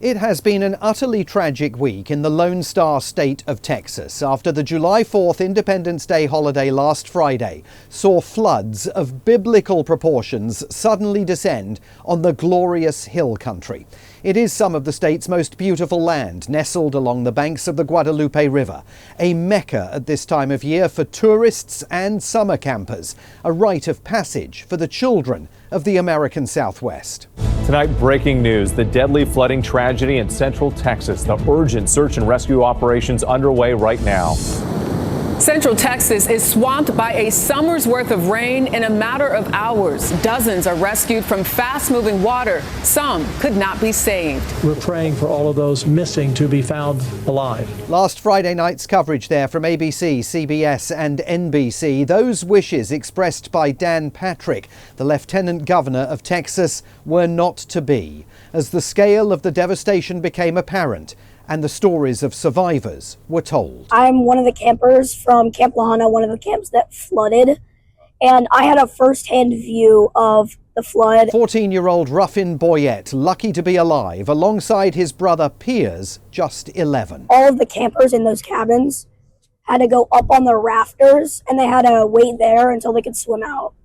It has been an utterly tragic week in the Lone Star state of Texas after the July 4th Independence Day holiday last Friday saw floods of biblical proportions suddenly descend on the glorious hill country. It is some of the state's most beautiful land, nestled along the banks of the Guadalupe River, a mecca at this time of year for tourists and summer campers, a rite of passage for the children of the American Southwest. Tonight, breaking news, the deadly flooding tragedy in Central Texas. The urgent search and rescue operations underway right now. Central Texas is swamped by a summer's worth of rain in a matter of hours. Dozens are rescued from fast-moving water. Some could not be saved. We're praying for all of those missing to be found alive. Last Friday night's coverage there from ABC, CBS and NBC, those wishes expressed by Dan Patrick, the Lieutenant Governor of Texas, were not to be, as the scale of the devastation became apparent and the stories of survivors were told. I'm one of the campers from Camp Lahana, one of the camps that flooded, and I had a first-hand view of the flood. 14-year-old Ruffin Boyette, lucky to be alive, alongside his brother Piers, just 11. All of the campers in those cabins had to go up on the rafters, and they had to wait there until they could swim out.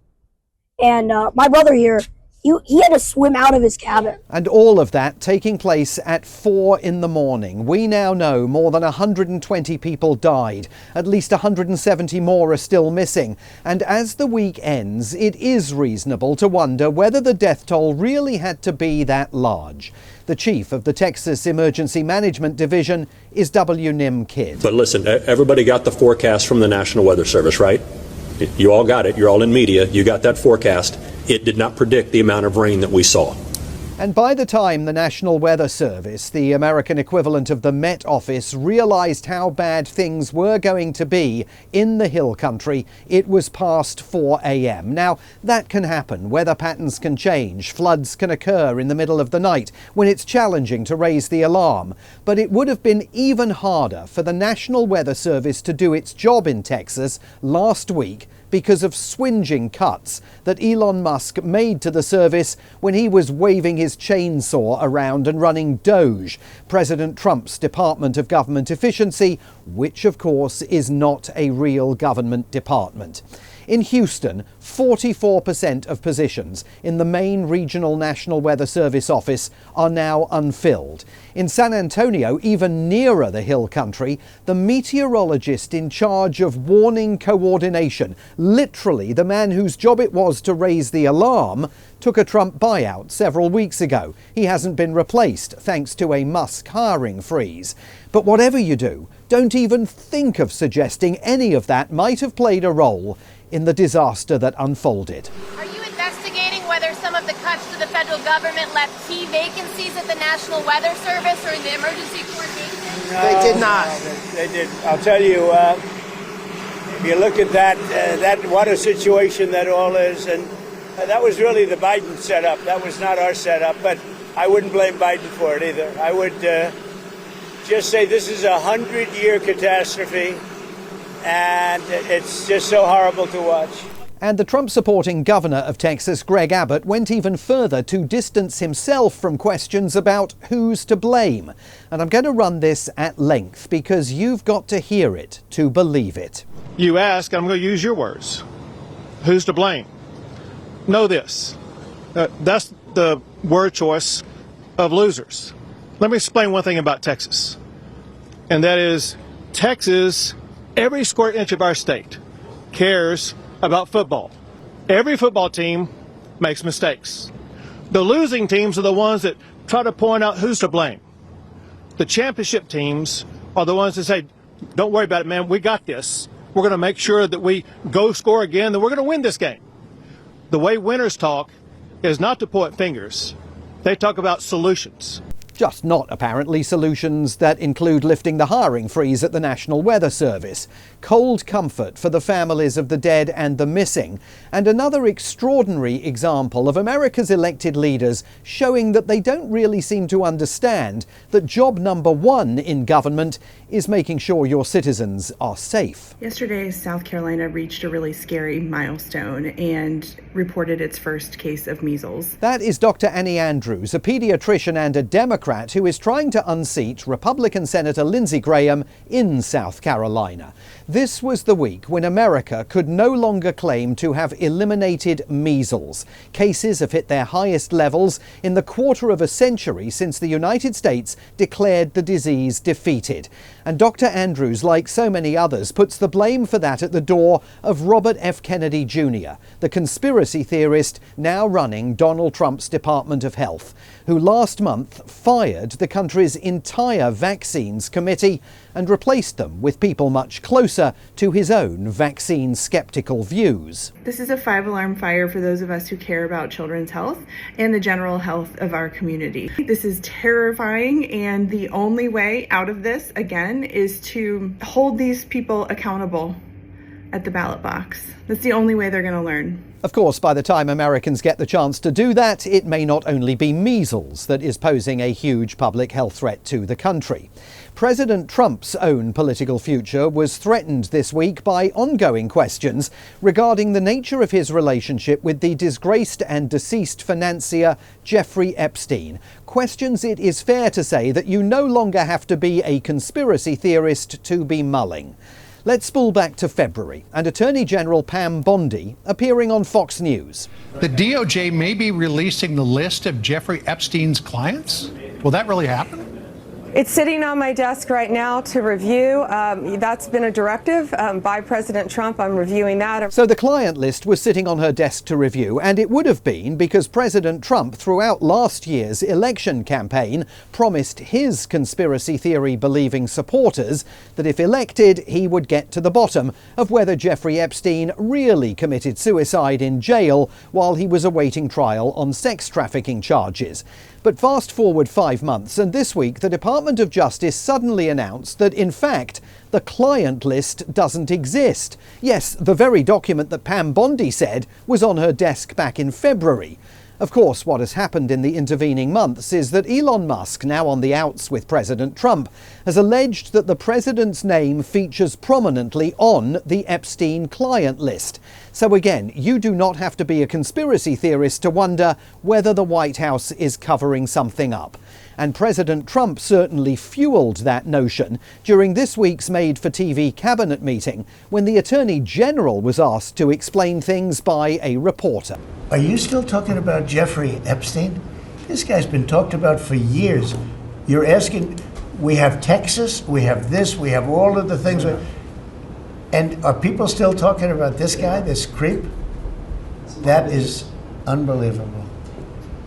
And my brother here, he had to swim out of his cabin. And all of that taking place at 4 in the morning. We now know more than 120 people died. At least 170 more are still missing. And as the week ends, it is reasonable to wonder whether the death toll really had to be that large. The chief of the Texas Emergency Management Division is W. Nim Kidd. But listen, everybody got the forecast from the National Weather Service, right? You all got it. You're all in media. You got that forecast. It did not predict the amount of rain that we saw. And by the time the National Weather Service, the American equivalent of the Met Office, realized how bad things were going to be in the hill country, it was past 4 a.m. Now, that can happen. Weather patterns can change. Floods can occur in the middle of the night when it's challenging to raise the alarm. But it would have been even harder for the National Weather Service to do its job in Texas last week because of swinging cuts that Elon Musk made to the service when he was waving his chainsaw around and running DOGE, President Trump's Department of Government Efficiency, which of course is not a real government department. In Houston, 44% of positions in the main regional National Weather Service office are now unfilled. In San Antonio, even nearer the hill country, the meteorologist in charge of warning coordination, literally the man whose job it was to raise the alarm, took a Trump buyout several weeks ago. He hasn't been replaced thanks to a Musk hiring freeze. But whatever you do, don't even think of suggesting any of that might have played a role in the disaster that unfolded. Are you investigating whether some of the cuts to the federal government left key vacancies at the National Weather Service or in the emergency coordination? No, they did not. They did. I'll tell you, if you look at that what a situation that all is, and that was really the Biden setup. That was not our setup, but I wouldn't blame Biden for it either. I would just say this is a 100-year catastrophe, and it's just so horrible to watch. And the Trump-supporting governor of Texas, Greg Abbott, went even further to distance himself from questions about who's to blame. And I'm going to run this at length because you've got to hear it to believe it. You ask, I'm going to use your words, who's to blame? Know this, that's the word choice of losers. Let me explain one thing about Texas, and that is Texas, every square inch of our state cares about football. Every football team makes mistakes. The losing teams are the ones that try to point out who's to blame. The championship teams are the ones that say, don't worry about it, man, we got this. We're going to make sure that we go score again, and we're going to win this game. The way winners talk is not to point fingers. They talk about solutions. Just not, apparently, solutions that include lifting the hiring freeze at the National Weather Service, cold comfort for the families of the dead and the missing, and another extraordinary example of America's elected leaders showing that they don't really seem to understand that job number one in government is making sure your citizens are safe. Yesterday, South Carolina reached a really scary milestone and reported its first case of measles. That is Dr. Annie Andrews, a pediatrician and a Democrat Democrat who is trying to unseat Republican Senator Lindsey Graham in South Carolina. This was the week when America could no longer claim to have eliminated measles. Cases have hit their highest levels in the quarter of a century since the United States declared the disease defeated. And Dr. Andrews, like so many others, puts the blame for that at the door of Robert F. Kennedy Jr., the conspiracy theorist now running Donald Trump's Department of Health, who last month fired the country's entire vaccines committee and replaced them with people much closer to his own vaccine-skeptical views. This is a 5-alarm fire for those of us who care about children's health and the general health of our community. This is terrifying, and the only way out of this, again, is to hold these people accountable at the ballot box. That's the only way they're going to learn. Of course, by the time Americans get the chance to do that, it may not only be measles that is posing a huge public health threat to the country. President Trump's own political future was threatened this week by ongoing questions regarding the nature of his relationship with the disgraced and deceased financier Jeffrey Epstein. Questions it is fair to say that you no longer have to be a conspiracy theorist to be mulling. Let's spool back to February and Attorney General Pam Bondi appearing on Fox News. The DOJ may be releasing the list of Jeffrey Epstein's clients. Will that really happen? It's sitting on my desk right now to review. That's been a directive by President Trump. I'm reviewing that. So the client list was sitting on her desk to review, and it would have been because President Trump, throughout last year's election campaign, promised his conspiracy theory-believing supporters that if elected, he would get to the bottom of whether Jeffrey Epstein really committed suicide in jail while he was awaiting trial on sex trafficking charges. But fast forward 5 months, and this week the Department of Justice suddenly announced that, in fact, the client list doesn't exist. Yes, the very document that Pam Bondi said was on her desk back in February. Of course, what has happened in the intervening months is that Elon Musk, now on the outs with President Trump, has alleged that the president's name features prominently on the Epstein client list. So again, you do not have to be a conspiracy theorist to wonder whether the White House is covering something up. And President Trump certainly fueled that notion during this week's made-for-TV cabinet meeting when the Attorney General was asked to explain things by a reporter. Are you still talking about Jeffrey Epstein? This guy's been talked about for years. You're asking, we have Texas, we have this, we have all of the things. And are people still talking about this guy, this creep? That is unbelievable.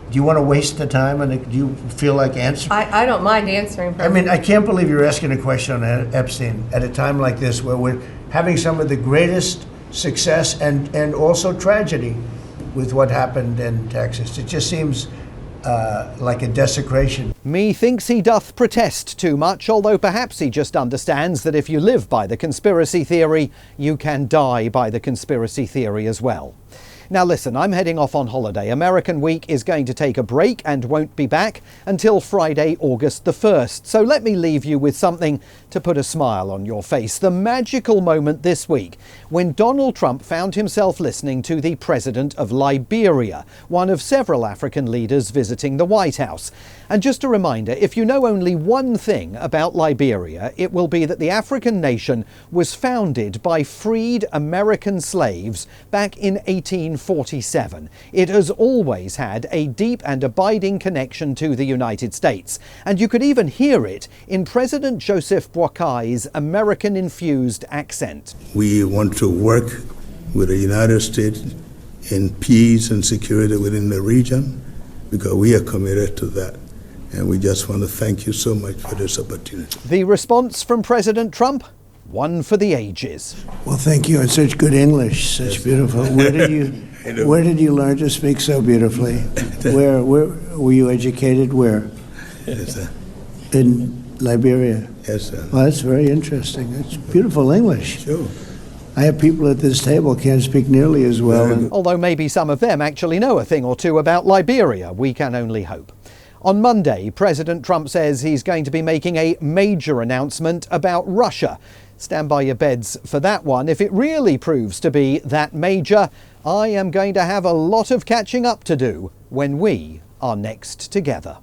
Do you want to waste the time, and do you feel like answering? I don't mind answering. I mean, I can't believe you're asking a question on Epstein at a time like this where we're having some of the greatest success and also tragedy with what happened in Texas. It just seems like a desecration. Methinks he doth protest too much, although perhaps he just understands that if you live by the conspiracy theory, you can die by the conspiracy theory as well. Now listen, I'm heading off on holiday. American Week is going to take a break and won't be back until Friday, August the 1st. So let me leave you with something to put a smile on your face. The magical moment this week when Donald Trump found himself listening to the president of Liberia, one of several African leaders visiting the White House. And just a reminder, if you know only one thing about Liberia, it will be that the African nation was founded by freed American slaves back in 1847. It has always had a deep and abiding connection to the United States. And you could even hear it in President Joseph Boakai's American-infused accent. We want to work with the United States in peace and security within the region because we are committed to that. And we just want to thank you so much for this opportunity. The response from President Trump? One for the ages. Well, thank you. It's such good English, such beautiful. Where did you learn to speak so beautifully? Where were you educated? Where? Yes, sir. In Liberia. Yes, sir. Well, that's very interesting. It's beautiful English. Sure. I have people at this table can't speak nearly as well. Although maybe some of them actually know a thing or two about Liberia. We can only hope. On Monday, President Trump says he's going to be making a major announcement about Russia. Stand by your beds for that one. If it really proves to be that major, I am going to have a lot of catching up to do when we are next together.